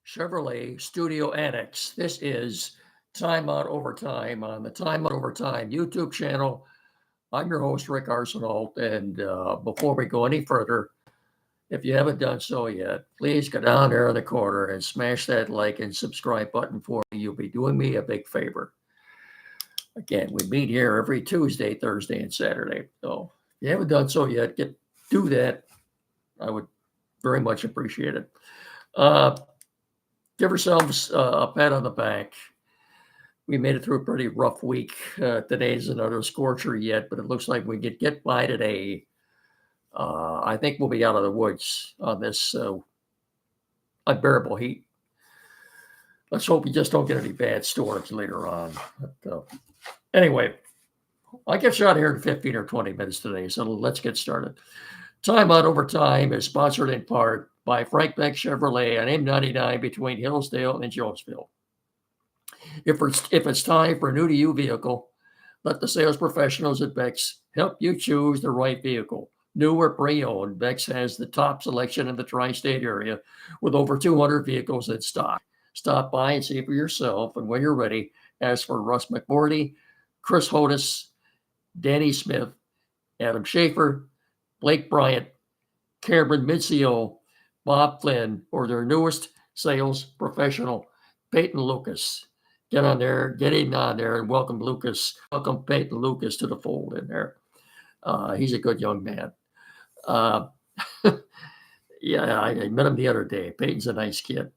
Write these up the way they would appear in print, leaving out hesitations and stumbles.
Chevrolet Studio Annex. This is Time Out Overtime on the Time Out Overtime YouTube channel. I'm your host, Rick Arsenault. And before we go any further, if you haven't done so yet, please go down there in the corner and smash that like and subscribe button for me. You'll be doing me a big favor. Again, we meet here every Tuesday, Thursday, and Saturday. So if you haven't done so yet, do that. I would very much appreciate it. Give yourselves a pat on the back. We made it through a pretty rough week. Today's another scorcher yet, but it looks like we could get by today. I think we'll be out of the woods on this unbearable heat. Let's hope we just don't get any bad storms later on. But, anyway, I get shot here in 15 or 20 minutes today, so let's get started. Time Out Overtime is sponsored in part by Frank Beck Chevrolet on M99 between Hillsdale and Jonesville. If it's time for a new-to-you vehicle, let the sales professionals at Beck's help you choose the right vehicle. New or pre-owned, Beck's has the top selection in the tri-state area with over 200 vehicles in stock. Stop by and see for yourself, and when you're ready, ask for Russ McMorty, Chris Hodis, Danny Smith, Adam Schaefer, Blake Bryant, Cameron Mincio, Bob Flynn, or their newest sales professional, Peyton Lucas. Get in on there, and welcome Peyton Lucas to the fold in there. He's a good young man. Yeah, I met him the other day. Peyton's a nice kid.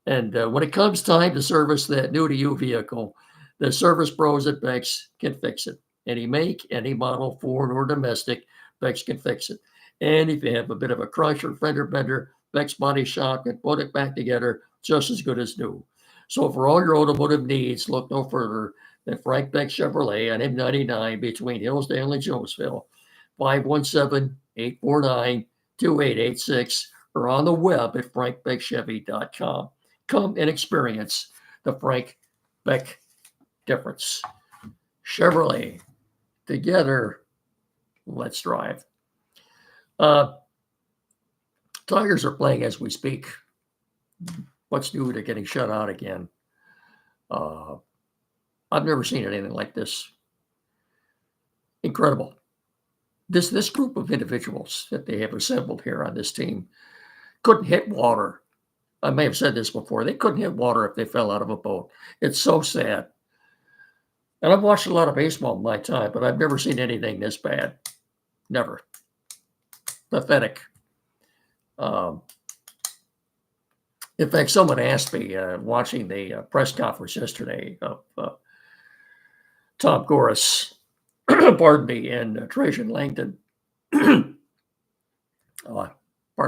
And when it comes time to service that new-to-you vehicle, the service pros at Beck's can fix it. Any make, any model, Ford or domestic, Beck's can fix it. And if you have a bit of a crush or fender bender, Beck's Body Shop can put it back together just as good as new. So for all your automotive needs, look no further than Frank Beck Chevrolet on M99 between Hillsdale and Jonesville, 517-849-2886, or on the web at frankbeckchevy.com. Come and experience the Frank Beck difference. Chevrolet, together, let's drive. Tigers are playing as we speak. What's new? They're getting shut out again. I've never seen anything like this. Incredible. This group of individuals that they have assembled here on this team couldn't hit water. I may have said this before. They couldn't hit water if they fell out of a boat. It's so sad. And I've watched a lot of baseball in my time, but I've never seen anything this bad. Never. Pathetic. In fact, someone asked me watching the press conference yesterday of Tom Gores, pardon me, and Trajan Langdon. Pardon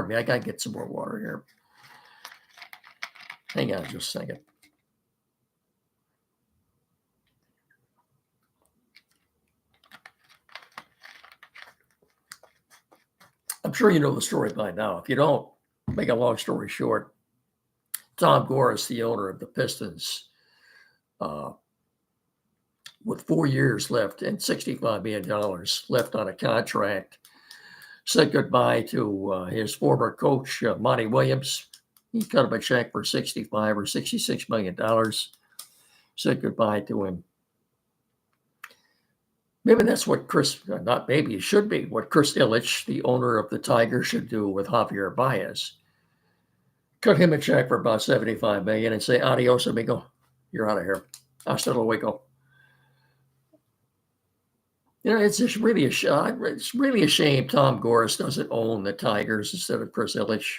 me, I got to get some more water here. Hang on just a second. I'm sure you know the story by now. If you don't, make a long story short, Tom Gores, the owner of the Pistons, with 4 years left and $65 million left on a contract, said goodbye to his former coach, Monty Williams. He cut him a check for $65 or $66 million, said goodbye to him. Maybe that's what it should be what Chris Ilitch, the owner of the Tigers, should do with Javier Baez. Cut him a check for about $75 million and say, adios, amigo. You're out of here. Hasta luego. You know, it's just really it's really a shame Tom Gores doesn't own the Tigers instead of Chris Ilitch.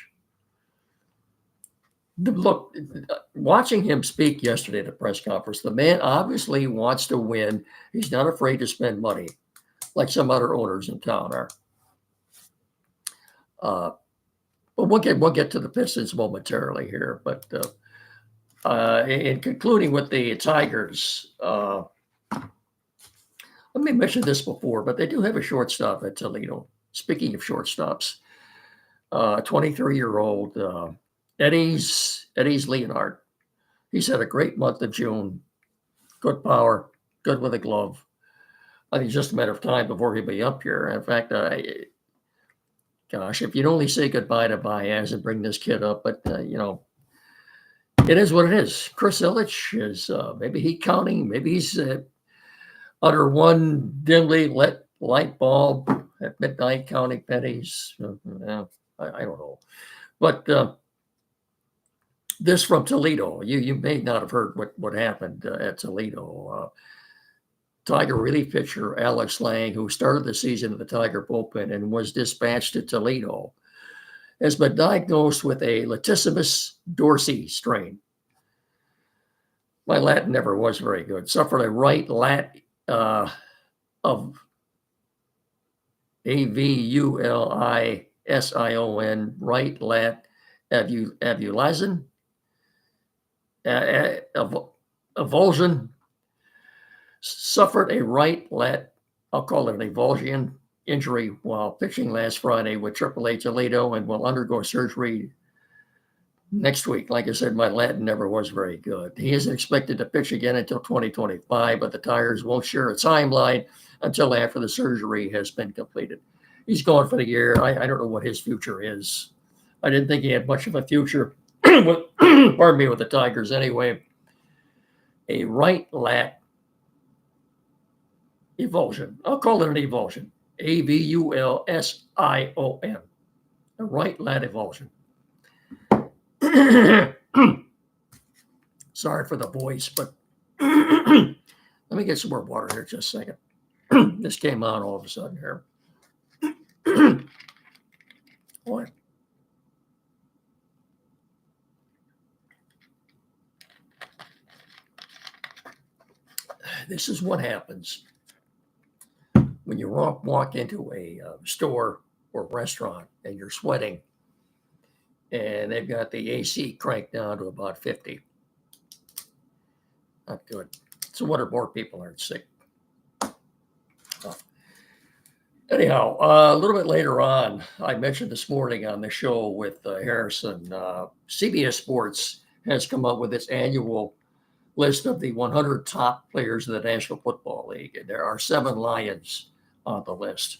Look, watching him speak yesterday at the press conference, the man obviously wants to win. He's not afraid to spend money like some other owners in town are. But we'll get to the Pistons momentarily here. But in concluding with the Tigers, let me mention this before, but they do have a shortstop at Toledo. Speaking of shortstops, 23-year-old Eddie's Leonard. He's had a great month of June. Good power, good with a glove. I think it's just a matter of time before he'll be up here. In fact, gosh, if you'd only say goodbye to Baez and bring this kid up, but It is what it is. Chris Ilitch is maybe he counting, maybe he's under one dimly lit light bulb at midnight counting pennies. I don't know. But this from Toledo. You may not have heard what happened at Toledo. Tiger relief pitcher Alex Lang, who started the season at the Tiger bullpen and was dispatched to Toledo, has been diagnosed with a latissimus dorsi strain. My Latin never was very good. Suffered a right lat of AVULISION, right lat avulsion, avulsion. Suffered a right lat, I'll call it an avulsion injury while pitching last Friday with AAA Toledo and will undergo surgery next week. Like I said, my Latin never was very good. He isn't expected to pitch again until 2025, but the Tigers won't share a timeline until after the surgery has been completed. He's gone for the year. I don't know what his future is. I didn't think he had much of a future with, with the Tigers anyway. A right lat avulsion. I'll call it an avulsion. AVULSION. A right lat avulsion. Sorry for the voice, but let me get some more water here just a second. This came on all of a sudden here. Boy. This is what happens when you walk into a store or restaurant and you're sweating and they've got the AC cranked down to about 50. Not good. So what are more people aren't sick? Anyhow, a little bit later on, I mentioned this morning on the show with Harrison, CBS Sports has come up with its annual list of the 100 top players of the National Football League. And there are 7 Lions on the list.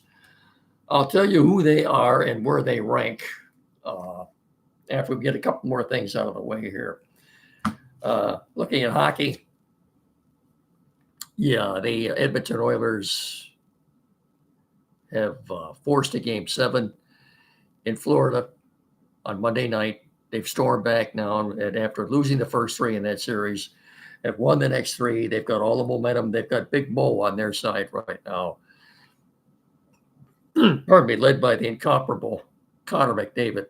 I'll tell you who they are and where they rank after we get a couple more things out of the way here. Looking at hockey, the Edmonton Oilers have forced a Game 7 in Florida on Monday night. They've stormed back now, and after losing the first 3 in that series, have won the next 3. They've got all the momentum. They've got Big Mo on their side right now. Pardon me, led by the incomparable Connor McDavid.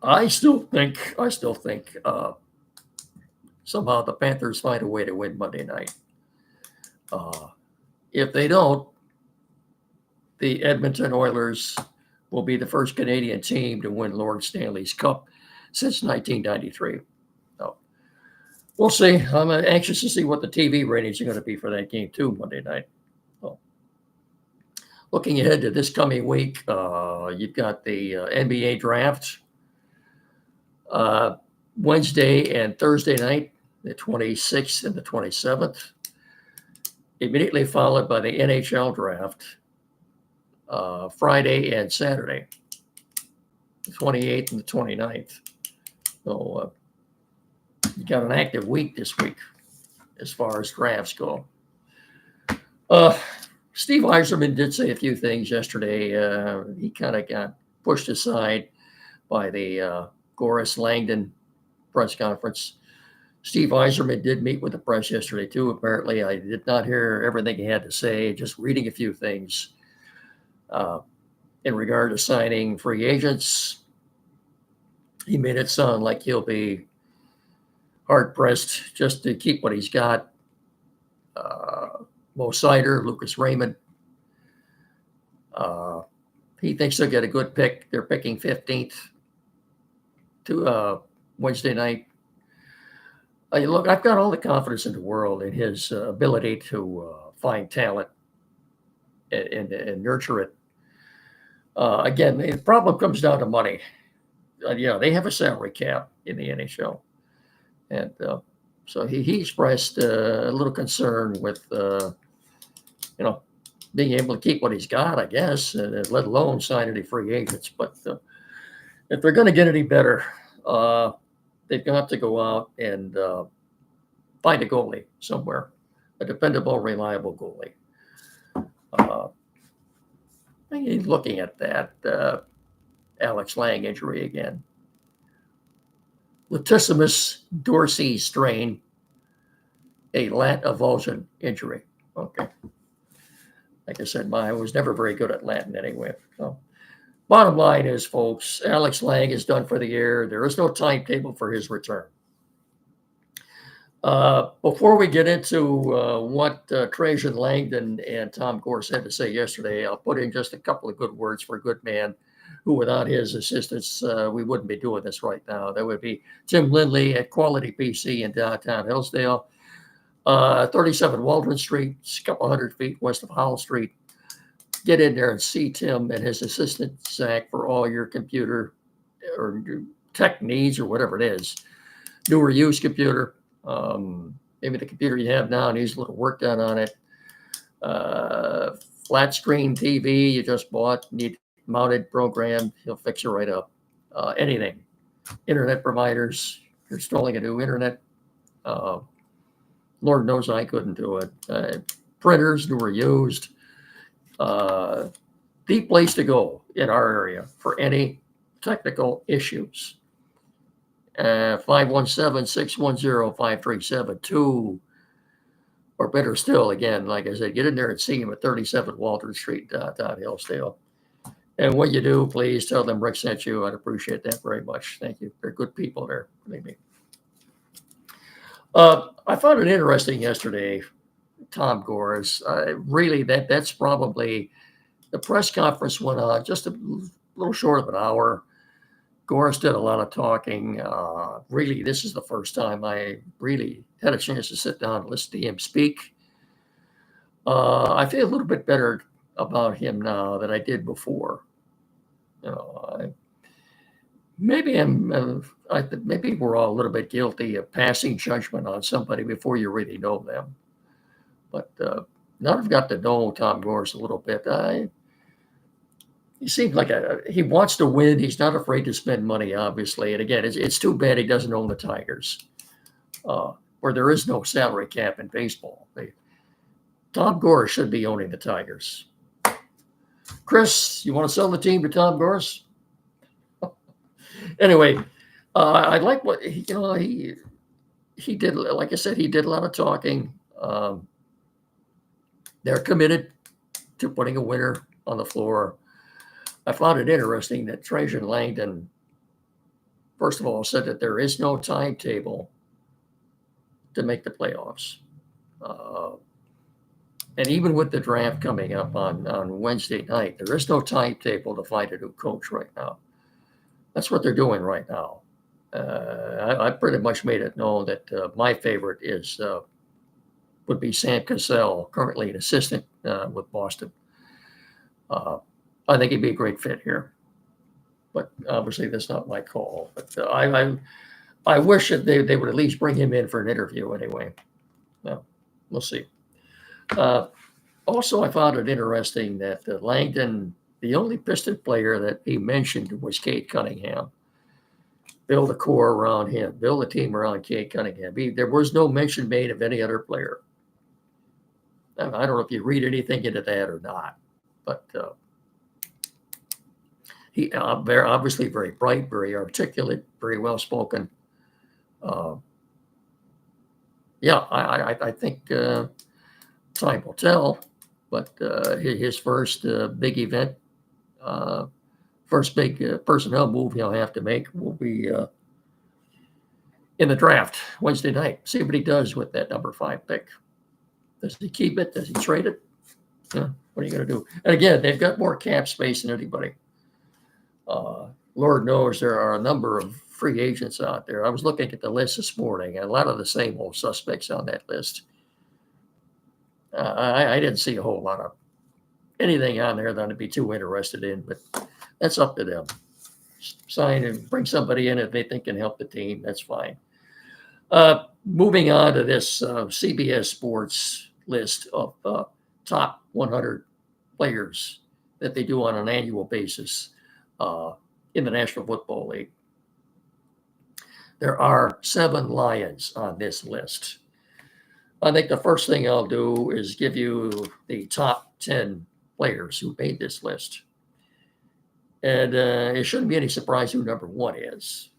I still think somehow the Panthers find a way to win Monday night. If they don't, the Edmonton Oilers will be the first Canadian team to win Lord Stanley's Cup since 1993. So we'll see. I'm anxious to see what the TV ratings are going to be for that game too Monday night. So, looking ahead to this coming week, you've got the NBA draft Wednesday and Thursday night, the 26th and the 27th. Immediately followed by the NHL draft Friday and Saturday, the 28th and the 29th. So you got an active week this week as far as drafts go. Steve Yzerman did say a few things yesterday. He kind of got pushed aside by the Goris Langdon press conference. Steve Yzerman did meet with the press yesterday, too. Apparently, I did not hear everything he had to say, just reading a few things in regard to signing free agents. He made it sound like he'll be hard-pressed just to keep what he's got. Mo Sider, Lucas Raymond. He thinks they'll get a good pick. They're picking 15th to Wednesday night. Look, I've got all the confidence in the world in his ability to find talent and nurture it. Again, the problem comes down to money. They have a salary cap in the NHL. And so he expressed a little concern with, being able to keep what he's got, I guess, let alone sign any free agents. But if they're going to get any better, uh, they've got to go out and find a goalie somewhere, a dependable, reliable goalie. Uh, Looking at that Alex Lang injury again, latissimus dorsi strain, a lat avulsion injury. Okay, like I said, I was never very good at Latin anyway. So, bottom line is, folks, Alex Lang is done for the year. There is no timetable for his return. Before we get into what Trajan Langdon and Tom Gorse had to say yesterday, I'll put in just a couple of good words for a good man who, without his assistance, we wouldn't be doing this right now. That would be Tim Lindley at Quality PC in downtown Hillsdale, 37 Waldron Street, a couple hundred feet west of Howell Street. Get in there and see Tim and his assistant, Zach, for all your computer or tech needs or whatever it is. Newer used computer. Maybe the computer you have now needs a little work done on it. Flat screen TV you just bought, need mounted, programmed, he'll fix it right up. Anything. Internet providers, you're installing a new internet. Lord knows I couldn't do it. Printers, new or used. The place to go in our area for any technical issues. 517-610-5372. Or better still, again, like I said, get in there and see him at 37 Walter Street, downtown Hillsdale. And when you do, please tell them Rick sent you. I'd appreciate that very much. Thank you. They're good people there, believe me. I found it interesting yesterday, Tom Gorse. Really, that's probably, the press conference went on just a little short of an hour. Gorse did a lot of talking. Really, this is the first time I really had a chance to sit down and listen to him speak. I feel a little bit better about him now than I did before. Maybe maybe we're all a little bit guilty of passing judgment on somebody before you really know them. But now I've got to know Tom Gorse a little bit. He seems like he wants to win. He's not afraid to spend money, obviously. And again, it's too bad he doesn't own the Tigers, where there is no salary cap in baseball. Tom Gorse should be owning the Tigers. Chris, you want to sell the team to Tom Gorse? Anyway, I like what he did. Like I said, he did a lot of talking. They're committed to putting a winner on the floor. I found it interesting that Trajan Langdon, first of all, said that there is no timetable to make the playoffs. And even with the draft coming up on Wednesday night, there is no timetable to find a new coach right now. That's what they're doing right now. I pretty much made it known that my favorite would be Sam Cassell, currently an assistant with Boston. I think he'd be a great fit here, but obviously that's not my call. But I wish that they would at least bring him in for an interview anyway. Well, we'll see. Also, I found it interesting that Langdon, the only Piston player that he mentioned was Cade Cunningham. Build a core around him, build a team around Cade Cunningham. There was no mention made of any other player. I don't know if you read anything into that or not, but he obviously very bright, very articulate, very well spoken. I think time will tell, but his first big event, first big personnel move he'll have to make will be in the draft Wednesday night. See what he does with that number 5 pick. Does he keep it? Does he trade it? What are you going to do? And again, they've got more cap space than anybody. Lord knows there are a number of free agents out there. I was looking at the list this morning, and a lot of the same old suspects on that list. I didn't see a whole lot of anything on there that I'd be too interested in, but that's up to them. Sign and bring somebody in if they think can help the team. That's fine. Moving on to this CBS Sports list of top 100 players that they do on an annual basis. in the National Football League. There are 7 Lions on this list. I think the first thing I'll do is give you the top 10 players who made this list. And it shouldn't be any surprise who number 1 is.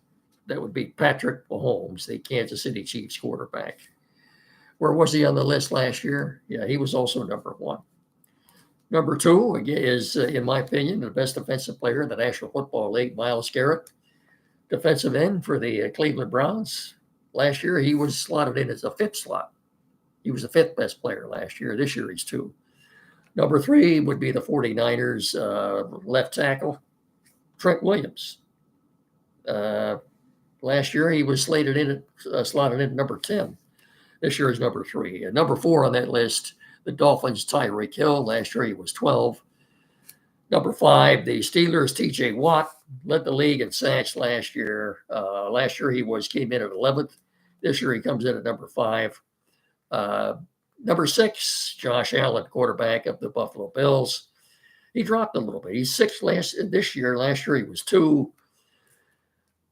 That would be Patrick Mahomes, the Kansas City Chiefs quarterback. Where was he on the list last year? Yeah, he was also number 1. Number 2 again, is, in my opinion, the best defensive player in the National Football League, Myles Garrett, defensive end for the Cleveland Browns. Last year, he was slotted in as a 5th slot. He was the 5th best player last year. This year, he's 2. Number 3 would be the 49ers left tackle, Trent Williams. Last year, he was slotted in at number 10. This year is number 3. And number 4 on that list, the Dolphins' Tyreek Hill. Last year, he was 12. Number 5, the Steelers' T.J. Watt led the league in sacks last year. Last year, he came in at 11th. This year, he comes in at number 5. Number 6, Josh Allen, quarterback of the Buffalo Bills. He dropped a little bit. He's 6th this year. Last year, he was 2.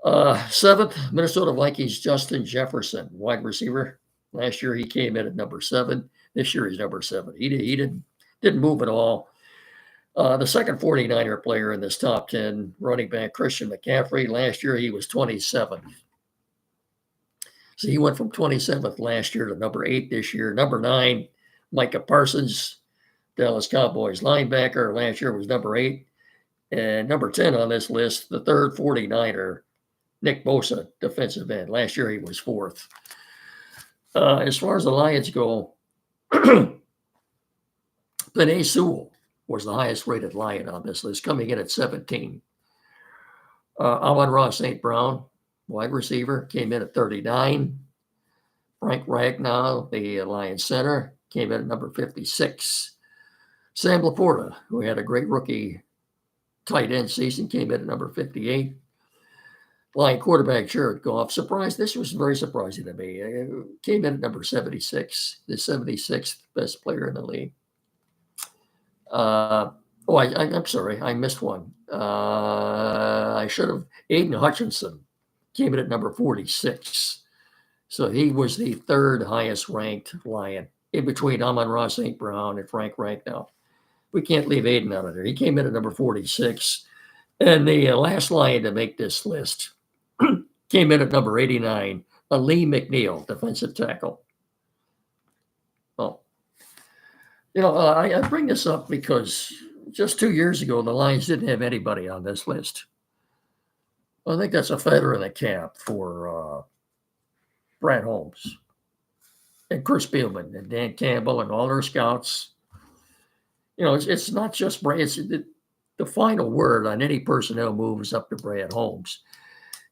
7th, Minnesota Vikings, Justin Jefferson, wide receiver. Last year, he came in at number 7. This year, he's number 7. He didn't move at all. The second 49er player in this top 10, running back Christian McCaffrey. Last year, he was 27th. So he went from 27th last year to number 8 this year. Number 9, Micah Parsons, Dallas Cowboys linebacker. Last year was number 8. And number 10 on this list, the third 49er, Nick Bosa, defensive end. Last year, he was 4th. As far as the Lions go, Penei Sewell was the highest rated Lion on this list, coming in at 17. Amon-Ra St. Brown, wide receiver, came in at 39. Frank Ragnow, the Lions center, came in at number 56. Sam Laporta, who had a great rookie tight end season, came in at number 58. Lion quarterback Jared Goff, this was very surprising to me, came in at number 76, the 76th best player in the league. I'm sorry, I missed one. I should have. Aiden Hutchinson came in at number 46. So he was the 3rd highest ranked Lion, in between Amon-Ra St. Brown and Frank Ragnow. We can't leave Aiden out of there. He came in at number 46. And the last Lion to make this list came in at number 89, Lee McNeil, defensive tackle. Well, I bring this up because just 2 years ago, the Lions didn't have anybody on this list. I think that's a feather in the cap for Brad Holmes and Chris Spielman and Dan Campbell and all their scouts. It's not just Brad. It's the final word on any personnel move is up to Brad Holmes.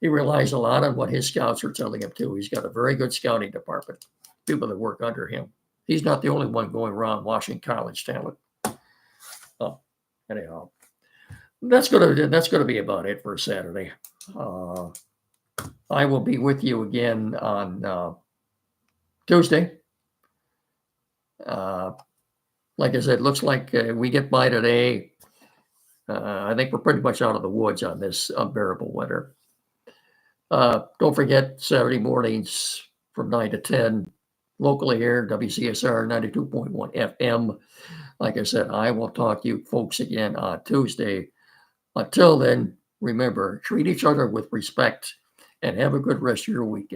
He relies a lot on what his scouts are telling him to. He's got a very good scouting department, people that work under him. He's not the only one going around washing college talent. Oh, anyhow, that's gonna be about it for Saturday. I will be with you again on Tuesday. Like I said, looks like we get by today. I think we're pretty much out of the woods on this unbearable winter. Don't forget, Saturday mornings from 9 to 10, locally here, WCSR 92.1 FM. Like I said, I will talk to you folks again on Tuesday. Until then, remember, treat each other with respect and have a good rest of your weekend.